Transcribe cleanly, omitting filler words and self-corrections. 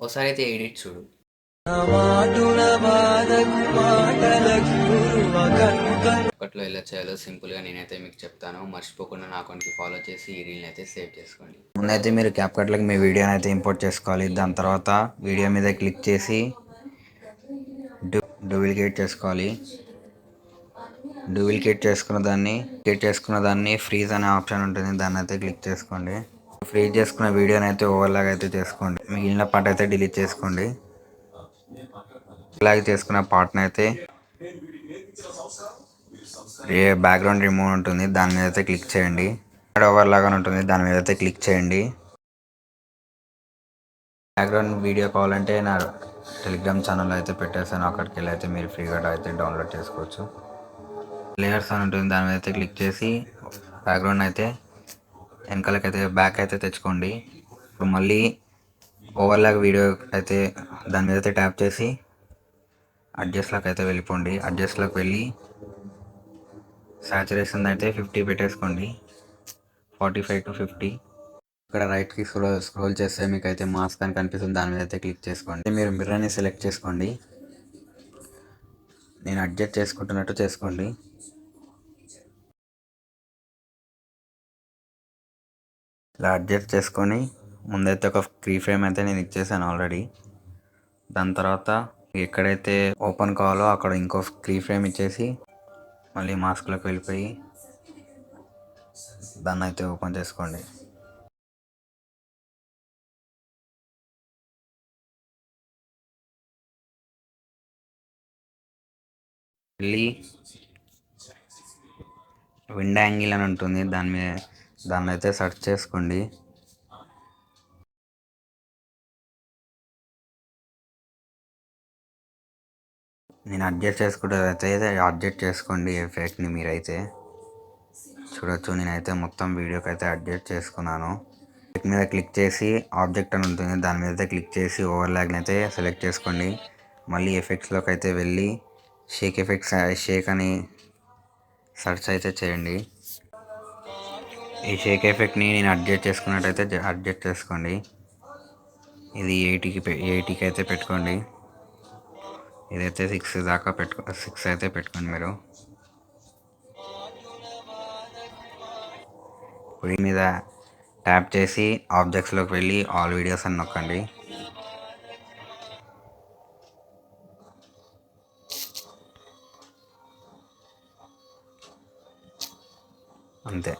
ఒకసారి అయితే ఎడిట్ చూడు. అప్పట్లో ఎలా చేయాలో సింపుల్గా నేనైతే మీకు చెప్తాను. మర్చిపోకుండా నా అకౌంట్కి ఫాలో చేసి ఈ రీల్ని అయితే సేవ్ చేసుకోండి. ముందైతే మీరు క్యాప్కట్లోకి మీ వీడియోని అయితే ఇంపోర్ట్ చేసుకోవాలి. దాని తర్వాత వీడియో మీద క్లిక్ చేసి డూప్లికేట్ చేసుకోవాలి. డూప్లికేట్ చేసుకున్న దాన్ని ఫ్రీజ్ అనే ఆప్షన్ ఉంటుంది, దాన్ని అయితే క్లిక్ చేసుకోండి. ఫ్రీజ్ చేసుకున్న వీడియోని అయితే ఓవర్లాగ్ అయితే చేసుకోండి. మిగిలిన పార్ట్ అయితే డిలీట్ చేసుకోండి. ఇలాగ చేసుకున్న పార్ట్ని అయితే బ్యాక్గ్రౌండ్ రిమూవ్ ఉంటుంది, దాని మీద అయితే క్లిక్ చేయండి. ఓవర్లాగ్ అని ఉంటుంది, దాని మీద అయితే క్లిక్ చేయండి. బ్యాక్గ్రౌండ్ వీడియో కావాలంటే నా టెలిగ్రామ్ ఛానల్లో అయితే పెట్టేసాను, అక్కడికి వెళ్ళి అయితే మీరు ఫ్రీగా అయితే డౌన్లోడ్ చేసుకోవచ్చు. లేయర్స్ అని ఉంటుంది, దాని మీద అయితే క్లిక్ చేసి బ్యాక్గ్రౌండ్ అయితే వెనకాలకైతే బ్యాక్ అయితే తెచ్చుకోండి. ఇప్పుడు మళ్ళీ ఓవర్లాగ్ వీడియో అయితే దాని మీద అయితే ట్యాప్ చేసి అడ్జస్ట్లోకి అయితే వెళ్ళిపోండి. అడ్జస్ట్లోకి వెళ్ళి సాచురేషన్ అయితే 50 పెట్టేసుకోండి, 45 to 50. ఇక్కడ రైట్కి స్క్రోల్ చేస్తే మీకు అయితే మాస్క్ అని కనిపిస్తుంది, దాని మీద అయితే క్లిక్ చేసుకోండి. మీరు మిర్రర్ని సెలెక్ట్ చేసుకోండి. నేను అడ్జస్ట్ చేసుకుంటున్నట్టు చేసుకోండి. ఇలా అడ్జస్ట్ చేసుకొని ముందైతే ఒక ఫ్రీ ఫ్రేమ్ అయితే నేను ఇచ్చేసాను ఆల్రెడీ. దాని తర్వాత ఎక్కడైతే ఓపెన్ కావాలో అక్కడ ఇంకో ఫ్రీ ఫ్రేమ్ ఇచ్చేసి మళ్ళీ మాస్క్లోకి వెళ్ళిపోయి దాన్ని అయితే ఓపెన్ చేసుకోండి. వెళ్ళి విండ్ యాంగిల్ అని ఉంటుంది, దాన్ని అయితే సెర్చ్ చేసుకోండి. నేను అడ్జస్ట్ చేసుకుంటే అడ్జస్ట్ చేసుకోండి ఎఫెక్ట్ని. మీరైతే చూడొచ్చు, నేనైతే మొత్తం వీడియోకి అయితే అడ్జస్ట్ చేసుకున్నాను. క్లిక్ మీద క్లిక్ చేసి ఆబ్జెక్ట్ అని ఉంటుంది, దాని మీద అయితే క్లిక్ చేసి ఓవర్లాగ్ని అయితే సెలెక్ట్ చేసుకోండి. మళ్ళీ ఎఫెక్ట్స్లోకి అయితే వెళ్ళి షేక్ అని సెర్చ్ అయితే చేయండి. ఈ షేక్ ఎఫెక్ట్ని నేను అడ్జస్ట్ చేసుకున్నట్టయితే అడ్జస్ట్ చేసుకోండి. ఇది 80కి అయితే పెట్టుకోండి. ఇదైతే 6 దాకా 6 అయితే పెట్టుకోండి మీరు. ఇప్పుడు మీద ట్యాప్ చేసి ఆబ్జెక్ట్స్లోకి వెళ్ళి ఆల్ వీడియోస్ అని నొక్కండి. అంతే.